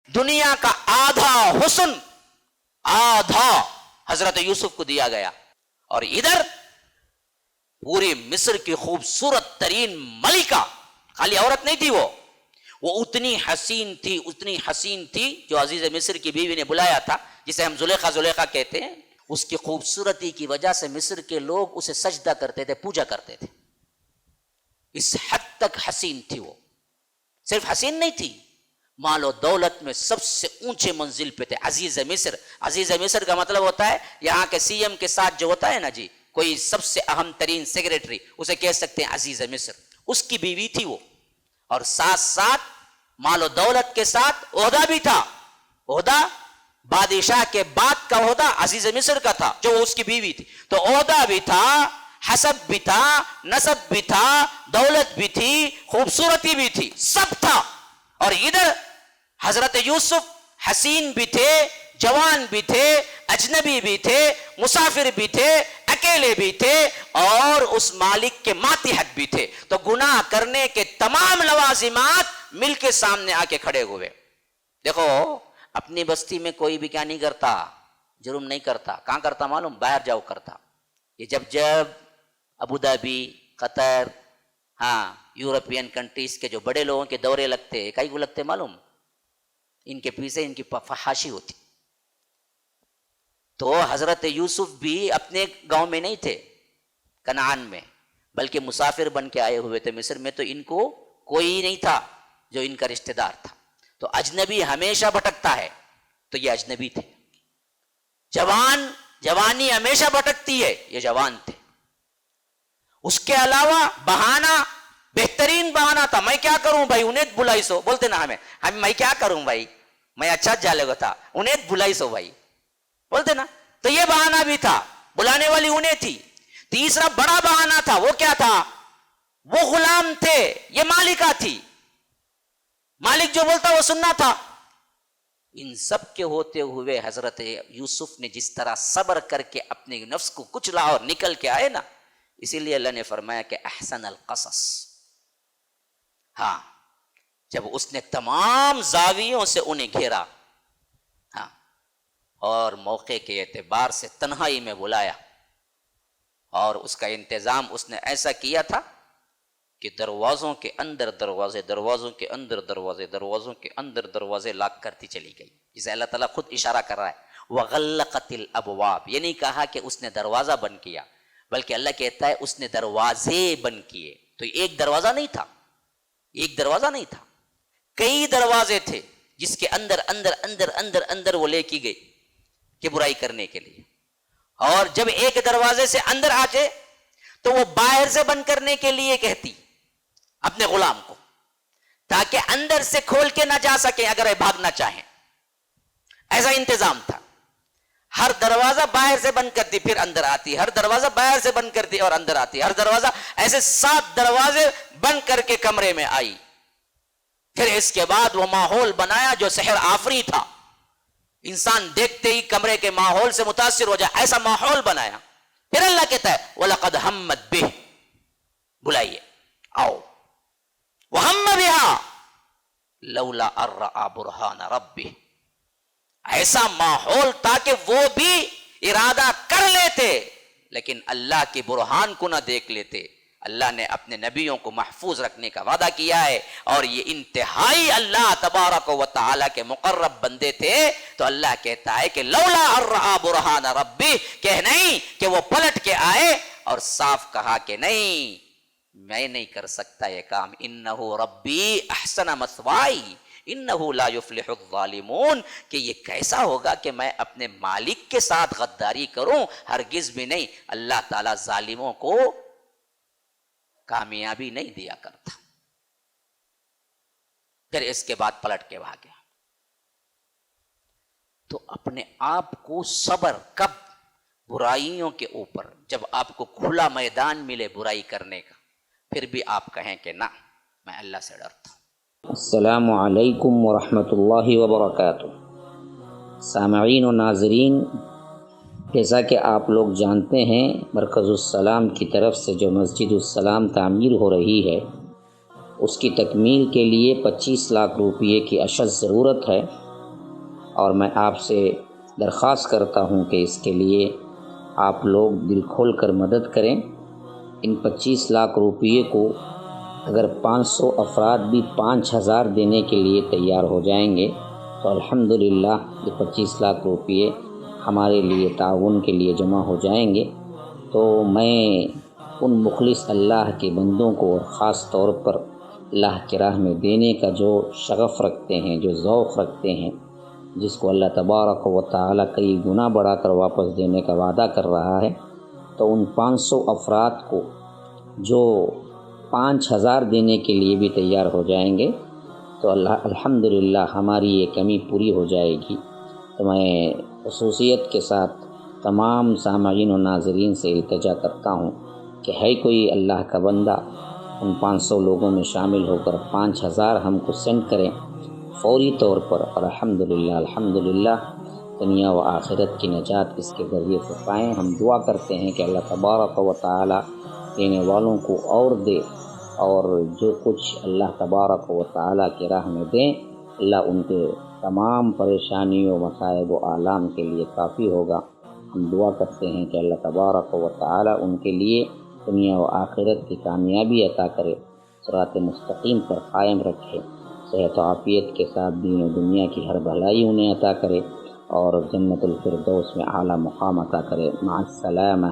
दुनिया का आधा हुस्न, आधा हजरत यूसुफ को दिया गया। और इधर पूरे मिस्र की खूबसूरत तरीन मलिका, खाली औरत नहीं थी वो उतनी हसीन थी, उतनी हसीन थी, जो अजीज मिस्र की बीवी ने बुलाया था, जिसे हम जुलेखा कहते हैं। उसकी खूबसूरती की वजह से मिस्र के लोग उसे सजदा करते थे, पूजा करते थे। इस हद तक हसीन थी वो। सिर्फ हसीन नहीं थी, मालो दौलत में सबसे ऊंचे मंजिल पे थे। अजीज मिस्र का मतलब होता है यहाँ के सीएम के साथ जो होता है ना जी, कोई सबसे अहम तरीन सेक्रेटरी, उसे कह सकते हैं अजीज मिस्र। उसकी बीवी थी वो, और साथ साथ मालो दौलत के साथ ओहदा भी था। ओहदा बादशाह के बाद का ओहदा अजीज मिस्र का था, जो उसकी बीवी थी। तो ओहदा भी था, हसब भी था, नसब भी था, दौलत भी थी, खूबसूरती भी थी, सब था। और इधर हजरत यूसुफ हसीन भी थे, जवान भी थे, अजनबी भी थे, मुसाफिर भी थे, अकेले भी थे, और उस मालिक के मातिहत भी थे। तो गुनाह करने के तमाम लवाजिमात मिलके सामने आके खड़े हुए। देखो, अपनी बस्ती में कोई भी क्या नहीं करता, जुर्म नहीं करता। कहां करता मालूम? बाहर जाओ करता। ये जब अबू धाबी, कतर, हाँ, यूरोपियन कंट्रीज के जो बड़े लोगों के दौरे लगते हैं, कई को लगते मालूम? इनके पीछे इनकी फहाशी होती। तो हजरत यूसुफ भी अपने गांव में नहीं थे, कनान में, बल्कि मुसाफिर बन के आए हुए थे मिस्र में। तो इनको कोई नहीं था जो इनका रिश्तेदार था। तो अजनबी हमेशा भटकता है, तो ये अजनबी थे। जवानी हमेशा भटकती है, ये जवान थे। उसके अलावा बहाना, बेहतरीन बहाना था। मैं क्या करूं भाई, उन्हें बुलाई सो, बोलते ना हम मैं क्या करूं भाई, मैं अच्छा जालेगा था, उन्हें बुलाई सो भाई, बोलते ना। तो ये बहाना भी था, बुलाने वाली उन्हें थी। तीसरा बड़ा बहाना था, वो क्या था? वो गुलाम थे, ये मालिका थी। मालिक जो बोलता वो सुनना था। इन सब के होते हुए हजरत यूसुफ ने जिस तरह सब्र करके अपने नफ्स को कुचला और निकल के आए ना, इसीलिए अल्लाह ने फरमाया कि अहसन अल कसस। हाँ, जब उसने तमाम जावियों से उन्हें घेरा, हाँ, और मौके के एतबार से तन्हाई में बुलाया, और उसका इंतजाम उसने ऐसा किया था कि दरवाजों के अंदर दरवाजे, दरवाजों के अंदर दरवाजे, दरवाजों के अंदर दरवाजे लाक करती चली गई। जिसे अल्लाह ताला खुद इशारा कर रहा है, वगल्लक़तिल अबवाब। ये नहीं कहा कि उसने दरवाजा बंद किया, बल्कि अल्लाह कहता है उसने दरवाजे बंद किए। तो एक दरवाजा नहीं था, एक दरवाजा नहीं था, कई दरवाजे थे, जिसके अंदर अंदर अंदर अंदर अंदर वो ले की गई कि बुराई करने के लिए। और जब एक दरवाजे से अंदर आ जाए तो वो बाहर से बंद करने के लिए कहती अपने गुलाम को, ताकि अंदर से खोल के ना जा सके अगर वे भागना चाहें। ऐसा इंतजाम था। हर दरवाजा बाहर से बंद करती, फिर अंदर आती, हर दरवाजा बाहर से बंद करती और अंदर आती, हर दरवाजा, ऐसे 7 दरवाजे बंद करके कमरे में आई। फिर इसके बाद वो माहौल बनाया जो सहर आफरी था, इंसान देखते ही कमरे के माहौल से मुतासिर हो जाए, ऐसा माहौल बनाया। फिर अल्लाह कहता है वलक़द हम्मत बिह, बुलाइए, आओ, वहम्म बिहा लौला अर्रा बुरहान रब्बिह। ऐसा माहौल था कि वो भी इरादा कर लेते, लेकिन अल्लाह के बुरहान को ना देख लेते। अल्लाह ने अपने नबियों को महफूज रखने का वादा किया है, और ये इंतहाई अल्लाह तबारक व तआला के मुकर्रब बंदे थे। तो अल्लाह कहता है कि लौला अर्रा बुरहान रब्बी, कह नहीं कि वो पलट के आए और साफ कहा कि नहीं, मैं नहीं कर सकता ये काम। इन्नहु रब्बी अहसन मस्वाई इन्नहु ला युफ्लिहु ज़ालिमून, कि ये कैसा होगा कि मैं अपने मालिक के साथ गद्दारी करूं, हरगिज भी नहीं। अल्लाह ताला जालिमों को कामयाबी नहीं दिया करता। फिर इसके बाद पलट के भागे। तो अपने आप को सब्र, कब? बुराइयों के ऊपर, जब आपको खुला मैदान मिले बुराई करने का, फिर भी आप कहें कि ना, मैं अल्लाह से डरता हूं। अस्सलामु अलैकुम व रहमतुल्लाहि व बरकातुहू। सामईन व नाज़रीन, जैसा कि आप लोग जानते हैं, मरकज़ुस्सलाम की तरफ से जो मस्जिदुस्सलाम तामीर हो रही है, उसकी तकमील के लिए 25 लाख रुपये की अशद ज़रूरत है। اور میں آپ سے درخواست کرتا ہوں کہ اس کے لیے آپ لوگ دل کھول کر مدد کریں۔ ان 25 لاکھ روپیے کو اگر 500 افراد بھی 5000 دینے کے لیے تیار ہو جائیں گے تو الحمدللہ یہ 25 لاکھ روپیے ہمارے لیے تعاون کے لیے جمع ہو جائیں گے۔ تو میں ان مخلص اللہ کے بندوں کو، اور خاص طور پر اللہ کی راہ میں دینے کا جو شغف رکھتے ہیں، جو ذوق رکھتے ہیں، جس کو اللہ تبارک و تعالی کئی گنا بڑھا کر واپس دینے کا وعدہ کر رہا ہے، تو ان 500 افراد کو جو 5000 دینے کے لیے بھی تیار ہو جائیں گے تو الحمدللہ ہماری یہ کمی پوری ہو جائے گی۔ تو میں خصوصیت کے ساتھ تمام سامعین و ناظرین سے التجا کرتا ہوں کہ ہے کوئی اللہ کا بندہ ان 500 لوگوں میں شامل ہو کر 5000 ہم کو سینڈ کریں فوری طور پر، اور الحمدللہ دنیا و آخرت کی نجات اس کے ذریعے سے پائیں۔ ہم دعا کرتے ہیں کہ اللہ تبارک و تعالی دینے والوں کو اور دے، اور جو کچھ اللہ تبارک و تعالی کی راہ میں دیں اللہ ان کے تمام پریشانیوں، مصائب و آلام کے لیے کافی ہوگا۔ ہم دعا کرتے ہیں کہ اللہ تبارک و تعالی ان کے لیے دنیا و آخرت کی کامیابی عطا کرے، صراط مستقیم پر قائم رکھے، صحت و عافیت کے ساتھ دین و دنیا کی ہر بھلائی انہیں عطا کرے، اور جنت الفردوس میں اعلیٰ مقام عطا کرے۔ مع السلامہ۔